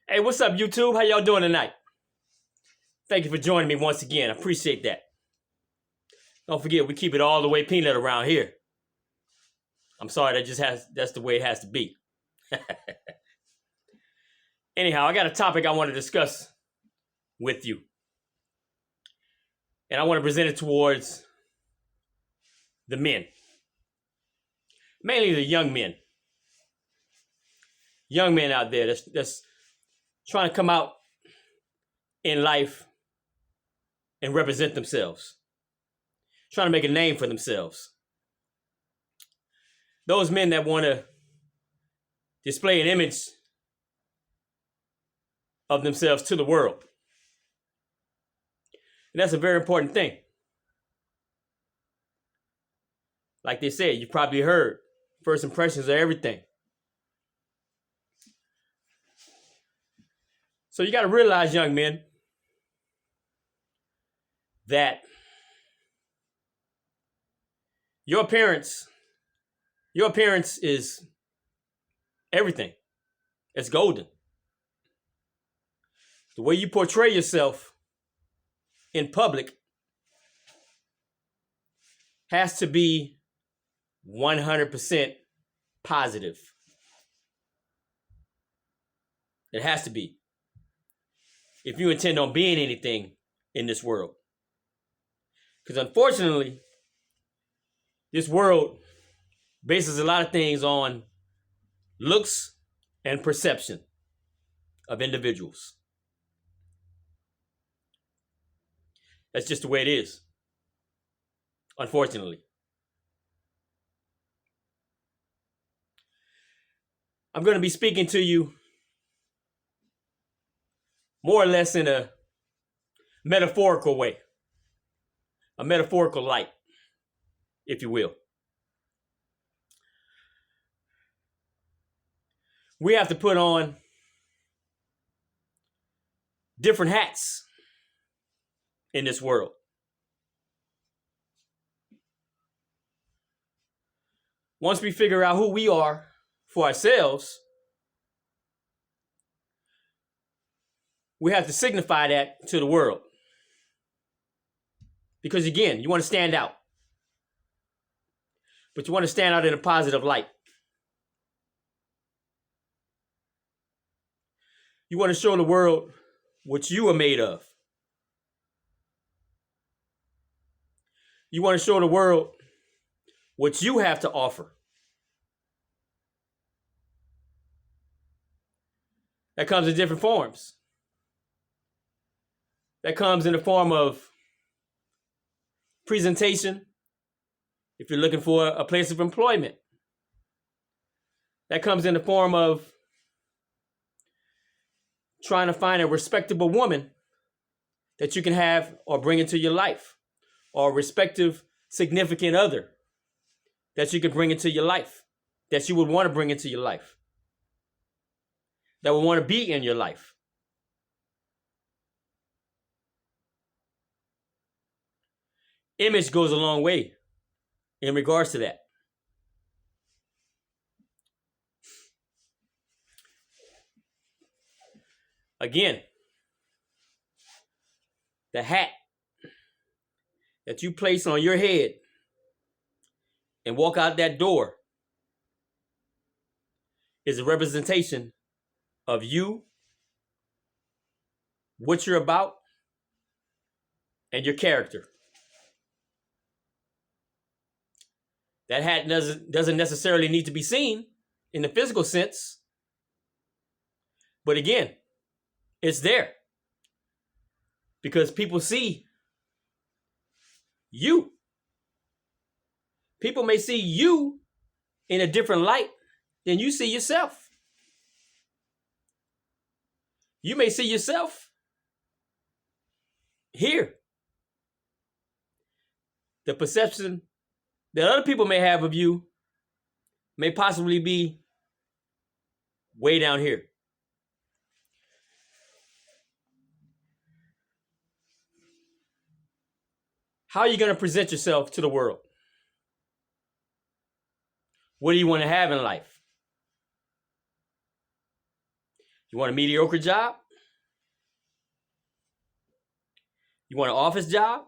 Hey, what's up, YouTube? How y'all doing tonight? Thank you for joining me once again. I appreciate that. Don't forget, we keep it all the way peanut around here. I'm sorry, that's the way it has to be. Anyhow, I got a topic I want to discuss with you. And I want to present it towards the men. Mainly the young men. Young men out there that's trying to come out in life and represent themselves. Trying to make a name for themselves. Those men that want to display an image of themselves to the world. And that's a very important thing. Like they said, you probably heard, first impressions are everything. So you got to realize, young men, that your appearance is everything. It's golden. The way you portray yourself in public has to be 100% positive. It has to be. If you intend on being anything in this world. Because unfortunately, this world bases a lot of things on looks and perception of individuals. That's just the way it is, unfortunately. I'm going to be speaking to you more or less in a metaphorical way, a metaphorical light, if you will. We have to put on different hats in this world. Once we figure out who we are for ourselves, we have to signify that to the world. Because again, you want to stand out. But you want to stand out in a positive light. You want to show the world what you are made of. You want to show the world what you have to offer. That comes in different forms. That comes in the form of presentation, if you're looking for a place of employment. That comes in the form of trying to find a respectable woman that you can have or bring into your life, or a respective significant other that you can bring into your life, that you would want to bring into your life, that would want to be in your life. Image goes a long way in regards to that. Again, the hat that you place on your head and walk out that door is a representation of you, what you're about, and your character. That hat doesn't necessarily need to be seen in the physical sense. But again, it's there. Because people see you. People may see you in a different light than you see yourself. You may see yourself here. The perception that other people may have of you may possibly be way down here. How are you going to present yourself to the world? What do you want to have in life? You want a mediocre job? You want an office job?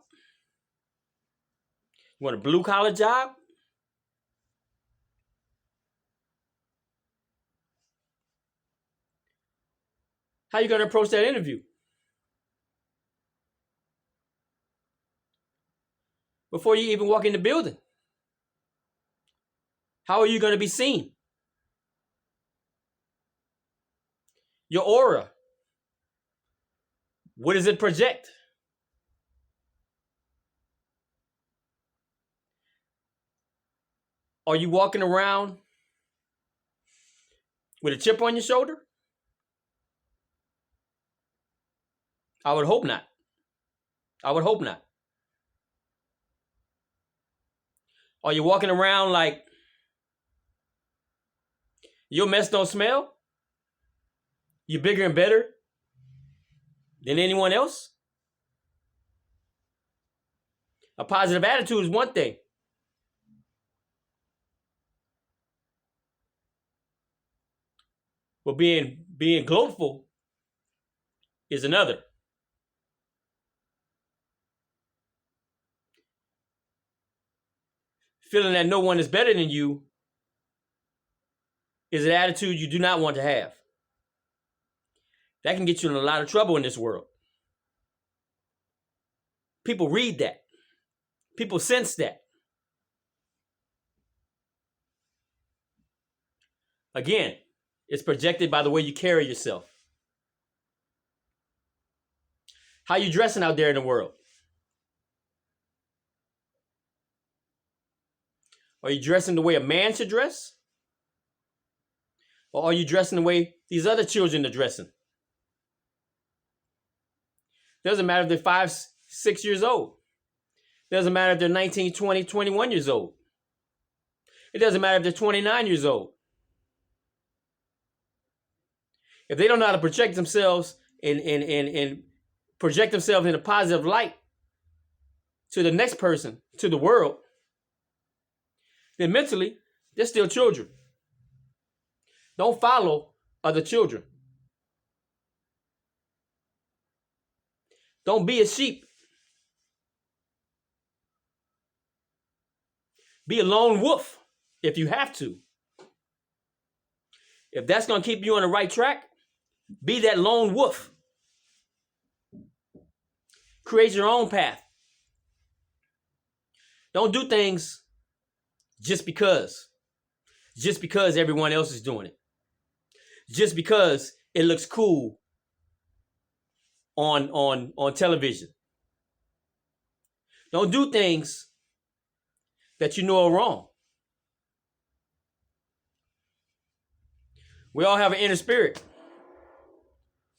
You want a blue collar job? How are you going to approach that interview? Before you even walk in the building, how are you going to be seen? Your aura, what does it project? Are you walking around with a chip on your shoulder? I would hope not. I would hope not. Are you walking around like your mess don't smell? You're bigger and better than anyone else? A positive attitude is one thing. But being gloatful is another. Feeling that no one is better than you is an attitude you do not want to have. That can get you in a lot of trouble in this world. People read that. People sense that. Again, it's projected by the way you carry yourself. How you dressing out there in the world? Are you dressing the way a man should dress? Or are you dressing the way these other children are dressing? Doesn't matter if they're 5, 6 years old. Doesn't matter if they're 19, 20, 21 years old. It doesn't matter if they're 29 years old. If they don't know how to project themselves and project themselves in a positive light to the next person, to the world, then mentally, they're still children. Don't follow other children. Don't be a sheep. Be a lone wolf if you have to. If that's going to keep you on the right track, be that lone wolf. Create your own path. Don't do things just because everyone else is doing it. Just because it looks cool on television. Don't do things that you know are wrong. We all have an inner spirit.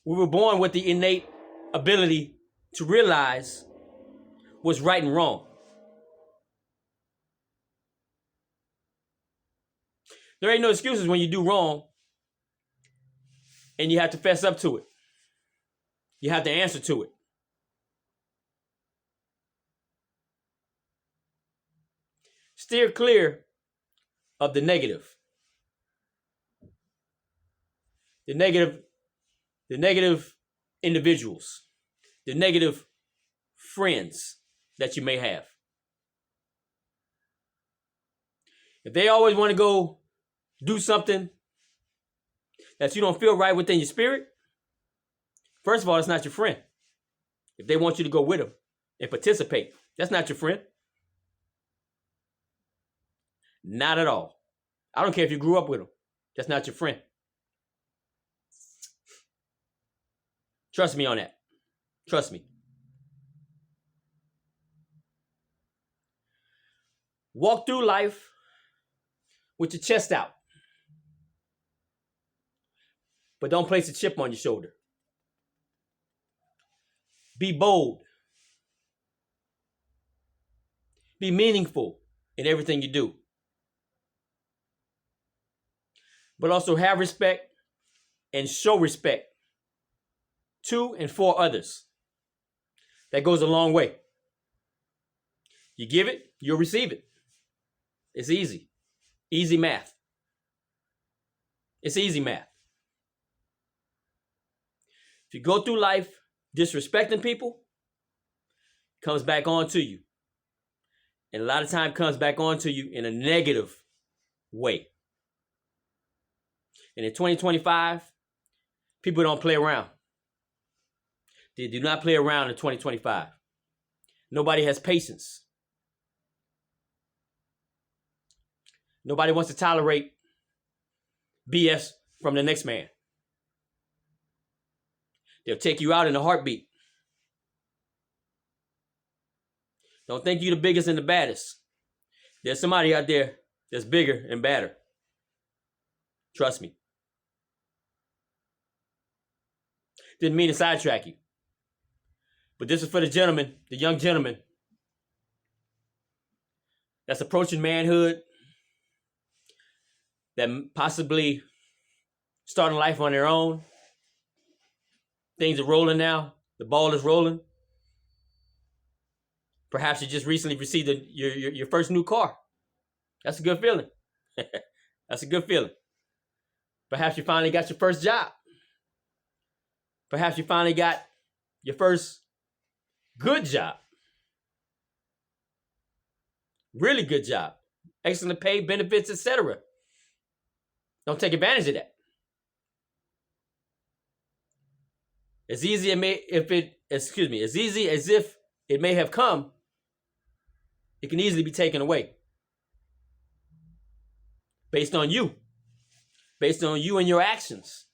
We were born with the innate ability to realize what's right and wrong. There ain't no excuses when you do wrong and you have to fess up to it. You have to answer to it. Steer clear of the negative. The negative individuals, the negative friends that you may have. If they always want to go do something that you don't feel right within your spirit, first of all, it's not your friend. If they want you to go with them and participate, that's not your friend. Not at all. I don't care if you grew up with them. That's not your friend. Trust me on that. Trust me. Walk through life with your chest out. But don't place a chip on your shoulder. Be bold. Be meaningful in everything you do. But also have respect and show respect to and for others. That goes a long way. You give it, you'll receive it. It's easy. Easy math. It's easy math. If you go through life disrespecting people, it comes back on to you. And a lot of time comes back on to you in a negative way. And in 2025, people don't play around. They do not play around in 2025. Nobody has patience. Nobody wants to tolerate BS from the next man. They'll take you out in a heartbeat. Don't think you're the biggest and the baddest. There's somebody out there that's bigger and badder. Trust me. Didn't mean to sidetrack you. But this is for the gentleman, the young gentleman that's approaching manhood, that possibly starting life on their own. Things are rolling now. The ball is rolling. Perhaps you just recently received your first new car. That's a good feeling. That's a good feeling. Perhaps you finally got your first job. Perhaps you finally got your first good job. Really good job. Excellent pay, benefits, etc. Don't take advantage of that. As easy as if it may have come, it can easily be taken away. Based on you. Based on you and your actions.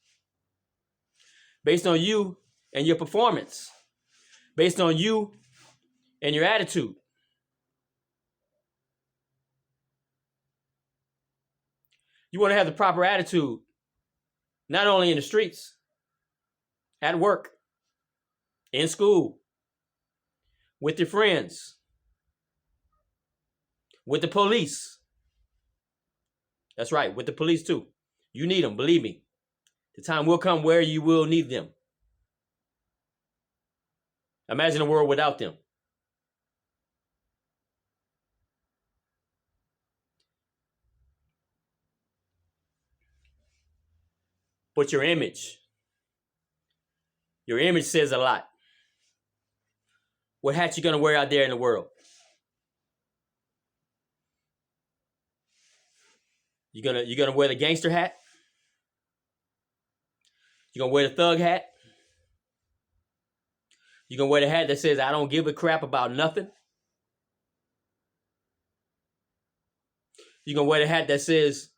Based on you and your performance. Based on you and your attitude. You want to have the proper attitude, not only in the streets, at work, in school, with your friends, with the police. That's right, with the police too. You need them, believe me. The time will come where you will need them. Imagine a world without them. But your image says a lot. What hat you gonna wear out there in the world? You gonna wear the gangster hat? You gonna wear the thug hat? You gonna wear the hat that says I don't give a crap about nothing? You gonna wear the hat that says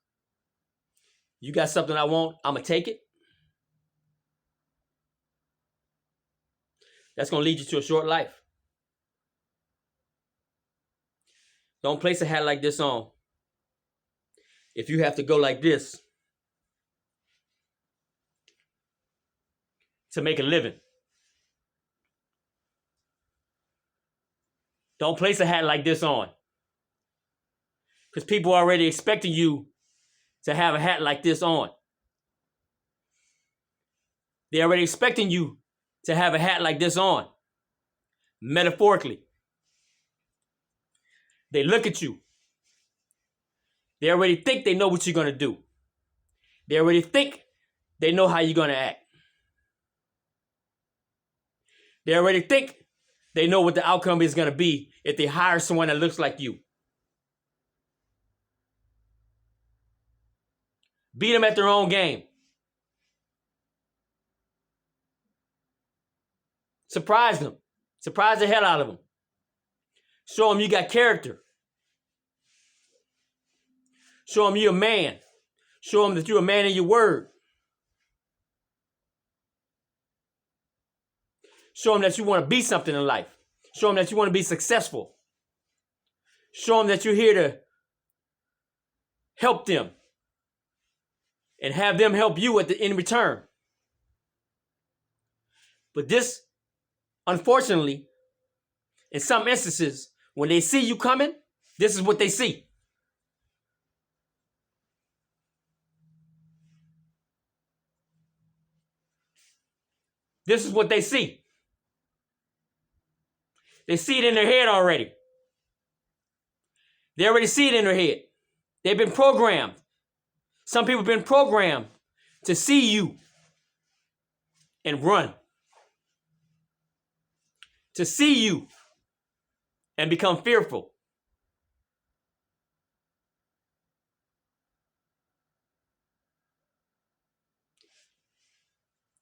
you got something I want, I'ma take it? That's gonna lead you to a short life. Don't place a hat like this on if you have to go like this to make a living. Don't place a hat like this on because people are already expecting you to have a hat like this on. They're already expecting you to have a hat like this on. Metaphorically. They look at you. They already think they know what you're going to do. They already think they know how you're going to act. They already think they know what the outcome is going to be if they hire someone that looks like you. Beat them at their own game. Surprise them. Surprise the hell out of them. Show them you got character. Show them you're a man. Show them that you're a man in your word. Show them that you want to be something in life. Show them that you want to be successful. Show them that you're here to help them and have them help you in return. But this, unfortunately, in some instances, when they see you coming, this is what they see. This is what they see. They see it in their head already. They already see it in their head. They've been programmed. Some people have been programmed to see you and run. to see you and become fearful.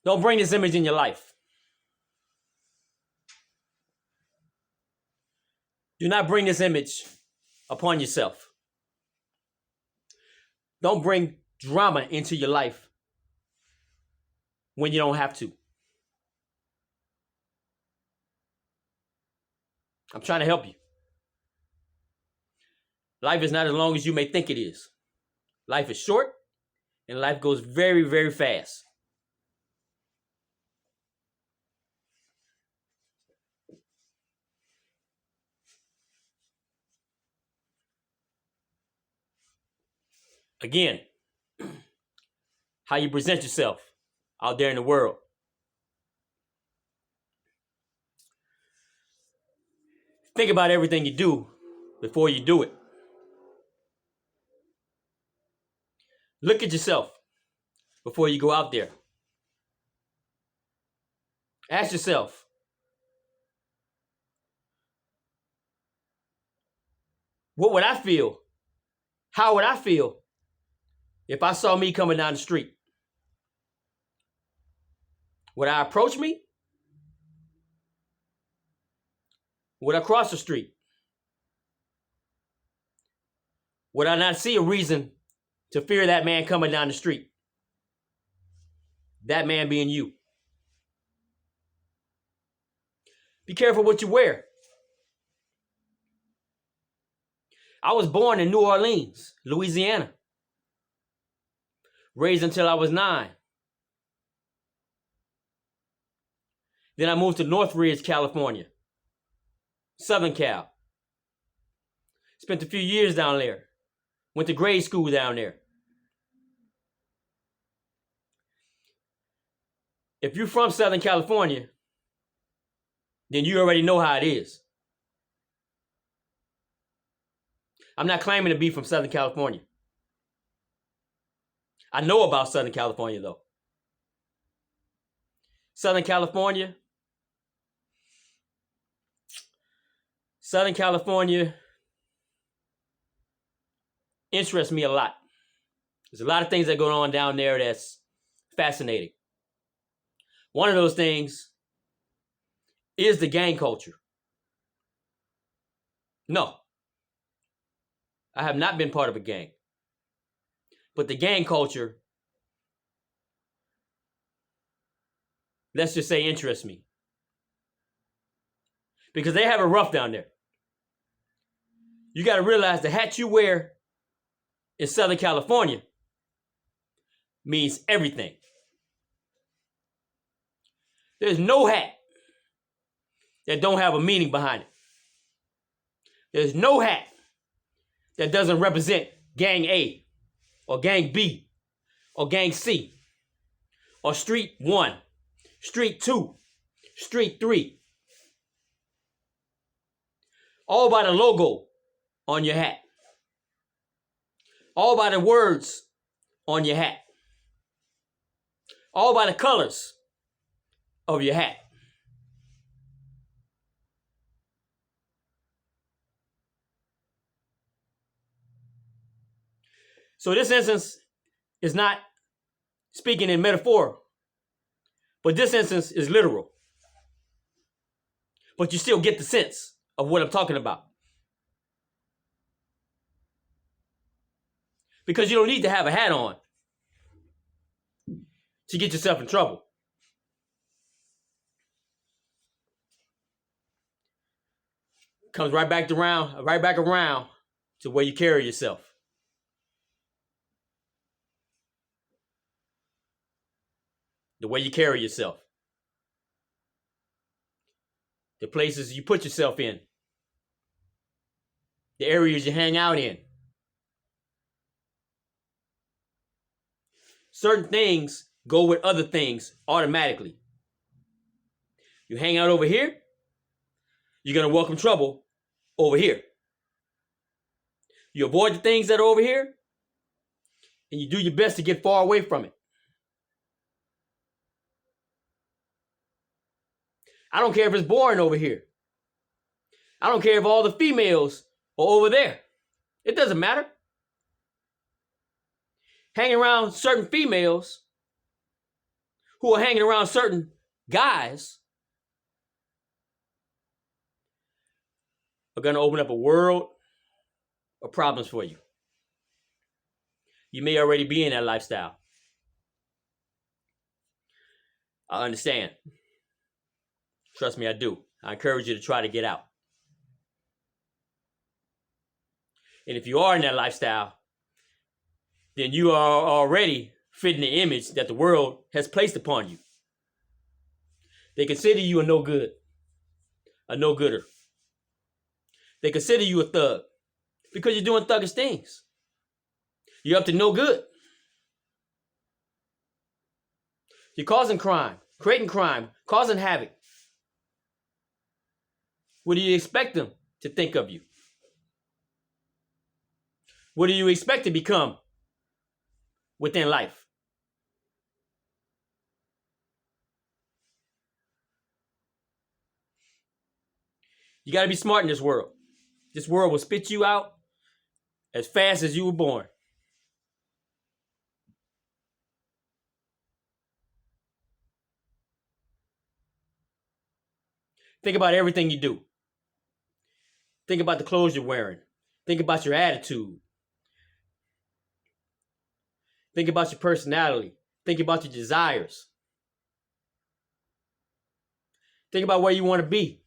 Don't bring this image in your life. Do not bring this image upon yourself. Don't bring drama into your life when you don't have to. I'm trying to help you. Life is not as long as you may think it is. Life is short, and life goes very, very fast. Again, how you present yourself out there in the world. Think about everything you do before you do it. Look at yourself before you go out there. Ask yourself, what would I feel? How would I feel if I saw me coming down the street? Would I approach me? Would I cross the street? Would I not see a reason to fear that man coming down the street? That man being you. Be careful what you wear. I was born in New Orleans, Louisiana. Raised until I was 9. Then I moved to Northridge, California. Southern Cal. Spent a few years down there. Went to grade school down there. If you're from Southern California, then you already know how it is. I'm not claiming to be from Southern California. I know about Southern California, though. Southern California interests me a lot. There's a lot of things that go on down there that's fascinating. One of those things is the gang culture. No, I have not been part of a gang. But the gang culture, let's just say, interests me. Because they have it rough down there. You got to realize the hat you wear in Southern California means everything. There's no hat that don't have a meaning behind it. There's no hat that doesn't represent Gang A or Gang B or Gang C or Street 1, Street 2, Street 3. All by the logo on your hat. All by the words on your hat. All by the colors of your hat. So this instance is not speaking in metaphor, but this instance is literal. But you still get the sense of what I'm talking about. Because you don't need to have a hat on to get yourself in trouble. Comes right back around to where you carry yourself. The way you carry yourself. The places you put yourself in. The areas you hang out in. Certain things go with other things automatically. You hang out over here, you're going to welcome trouble over here. You avoid the things that are over here, and you do your best to get far away from it. I don't care if it's boring over here. I don't care if all the females are over there. It doesn't matter. Hanging around certain females who are hanging around certain guys are going to open up a world of problems for you. You may already be in that lifestyle. I understand. Trust me, I do. I encourage you to try to get out. And if you are in that lifestyle, then you are already fitting the image that the world has placed upon you. They consider you a no good, a no gooder. They consider you a thug because you're doing thuggish things. You're up to no good. You're causing crime, creating crime, causing havoc. What do you expect them to think of you? What do you expect to become within life? You got to be smart in this world. This world will spit you out as fast as you were born. Think about everything you do. Think about the clothes you're wearing. Think about your attitude. Think about your personality. Think about your desires. Think about where you want to be.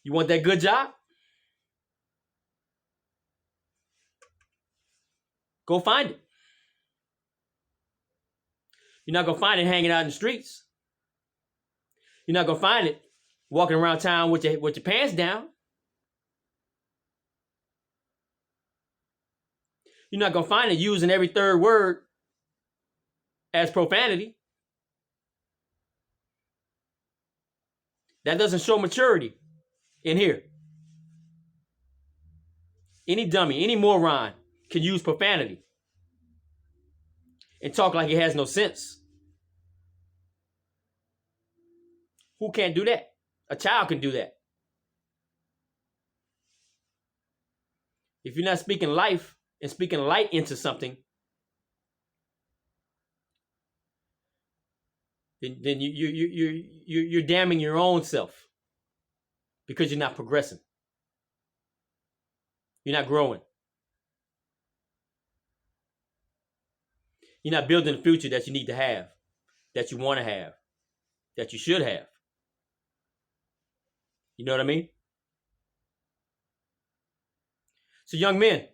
You want that good job? Go find it. You're not going to find it hanging out in the streets. You're not going to find it walking around town with your pants down. You're not going to find it using every third word as profanity. That doesn't show maturity in here. Any dummy, any moron can use profanity and talk like it has no sense. Who can't do that? A child can do that. If you're not speaking life and speaking light into something, then you're damning your own self because you're not progressing. You're not growing. You're not building the future that you need to have, that you want to have, that you should have. You know what I mean? So young men,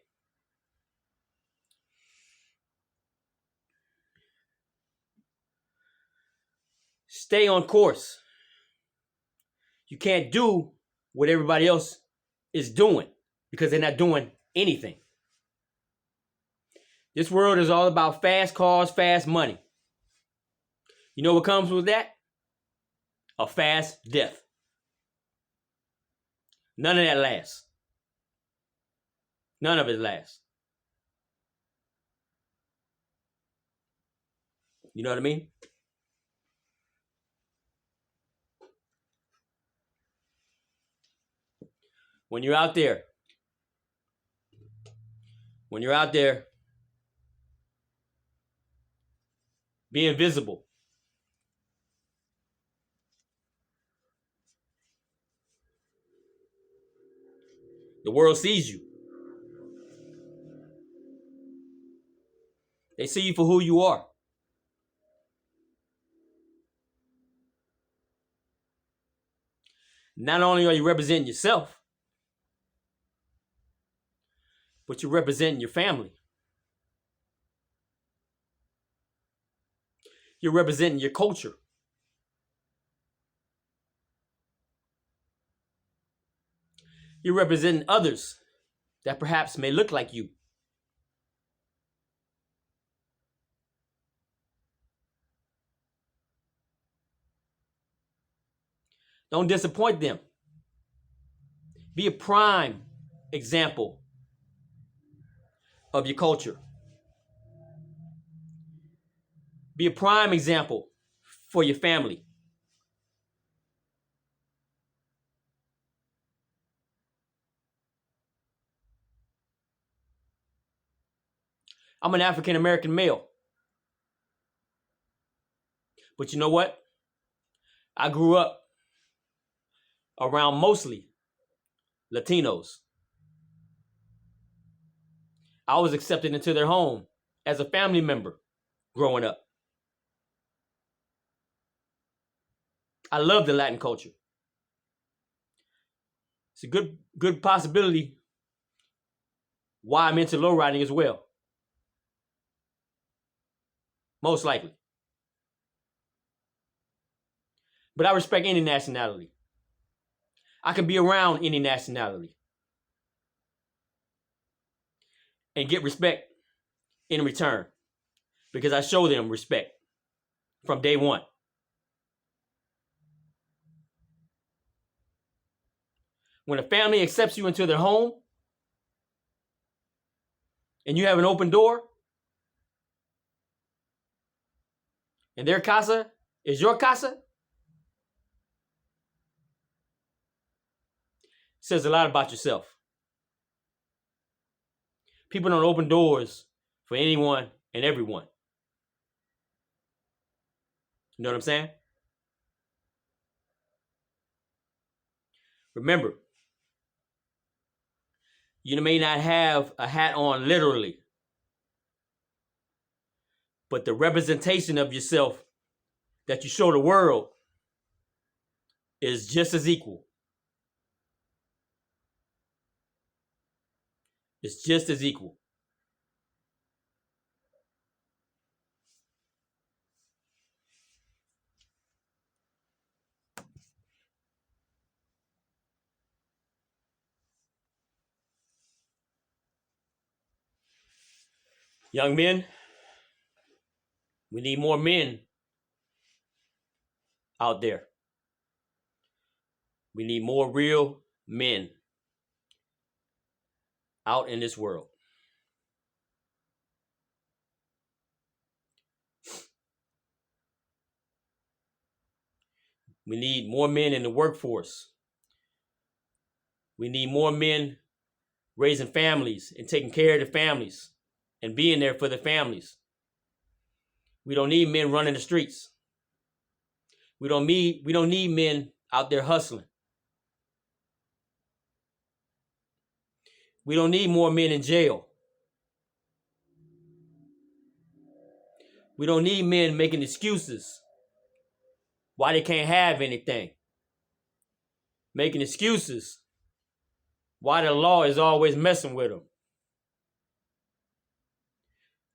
stay on course. You can't do what everybody else is doing because they're not doing anything. This world is all about fast cars, fast money. You know what comes with that? A fast death. None of that lasts. None of it lasts. You know what I mean? When you're out there being visible, the world sees you. They see you for who you are. Not only are you representing yourself, but you're representing your family. You're representing your culture. You're representing others that perhaps may look like you. Don't disappoint them. Be a prime example of your culture. Be a prime example for your family. I'm an African American male. But you know what? I grew up around mostly Latinos. I was accepted into their home as a family member growing up. I love the Latin culture. It's a good possibility why I'm into lowriding as well. Most likely. But I respect any nationality. I can be around any nationality and get respect in return because I show them respect from day one. When a family accepts you into their home and you have an open door and their casa is your casa, it says a lot about yourself. People don't open doors for anyone and everyone. You know what I'm saying? Remember, you may not have a hat on literally, but the representation of yourself that you show the world is just as equal. It's just as equal. Young men, we need more men out there. We need more real men out in this world. We need more men in the workforce. We need more men raising families and taking care of the families and being there for the families. We don't need men running the streets. We don't need men out there hustling. We don't need more men in jail. We don't need men making excuses why they can't have anything. Making excuses why the law is always messing with them.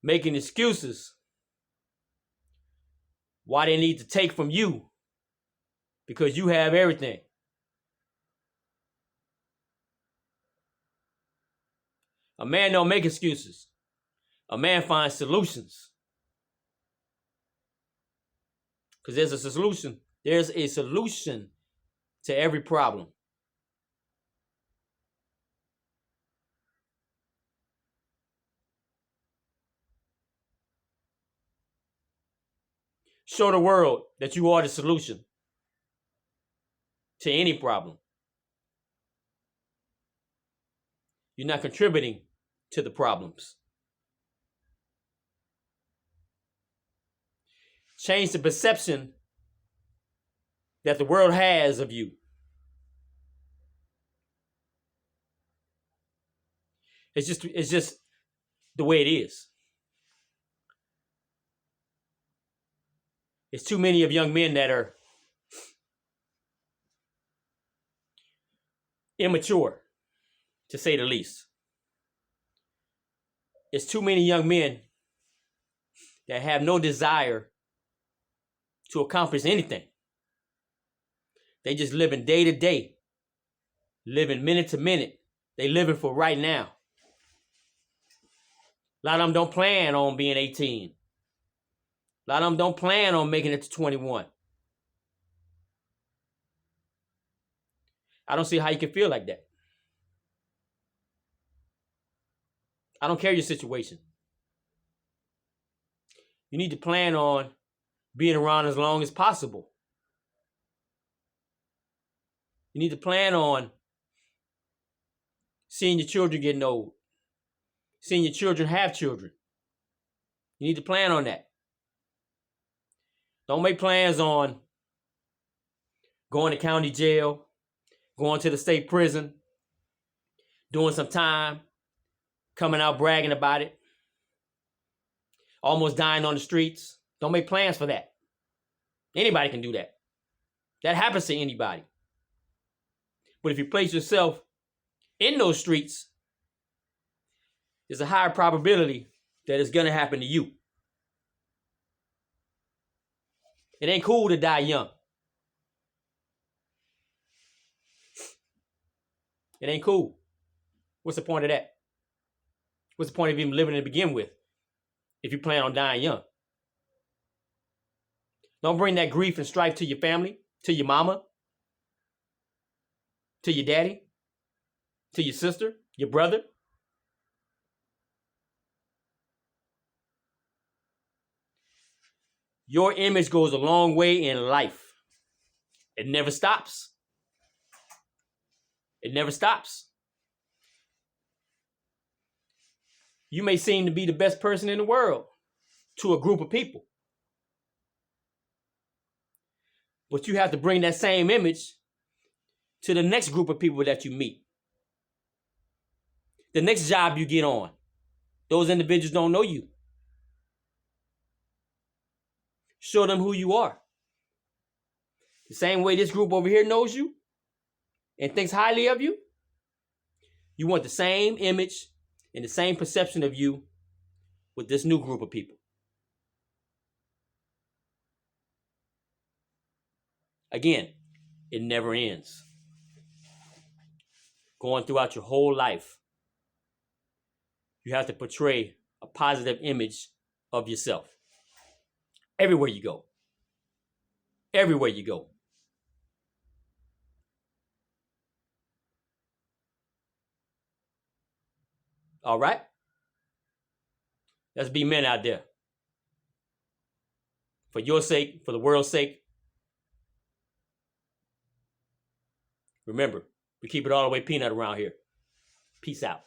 Making excuses why they need to take from you because you have everything. A man don't make excuses. A man finds solutions. Because there's a solution. There's a solution to every problem. Show the world that you are the solution to any problem. You're not contributing to the problems. Change the perception that the world has of you. It's just the way it is. It's too many of young men that are immature, to say the least. It's too many young men that have no desire to accomplish anything. They just living day to day, living minute to minute. They living for right now. A lot of them don't plan on being 18. A lot of them don't plan on making it to 21. I don't see how you can feel like that. I don't care your situation. You need to plan on being around as long as possible. You need to plan on seeing your children getting old, seeing your children have children. You need to plan on that. Don't make plans on going to county jail, going to the state prison, doing some time, coming out bragging about it, almost dying on the streets. Don't make plans for that. Anybody can do that. That happens to anybody. But if you place yourself in those streets, there's a higher probability that it's going to happen to you. It ain't cool to die young. It ain't cool. What's the point of that? What's the point of even living to begin with if you plan on dying young? Don't bring that grief and strife to your family, to your mama, to your daddy, to your sister, your brother. Your image goes a long way in life. It never stops. It never stops. You may seem to be the best person in the world to a group of people, but you have to bring that same image to the next group of people that you meet. The next job you get on, those individuals don't know you. Show them who you are. The same way this group over here knows you and thinks highly of you, you want the same image and the same perception of you with this new group of people. Again, it never ends. Going throughout your whole life, you have to portray a positive image of yourself. Everywhere you go. Everywhere you go. All right? Let's be men out there. For your sake, for the world's sake. Remember, we keep it all the way peanut around here. Peace out.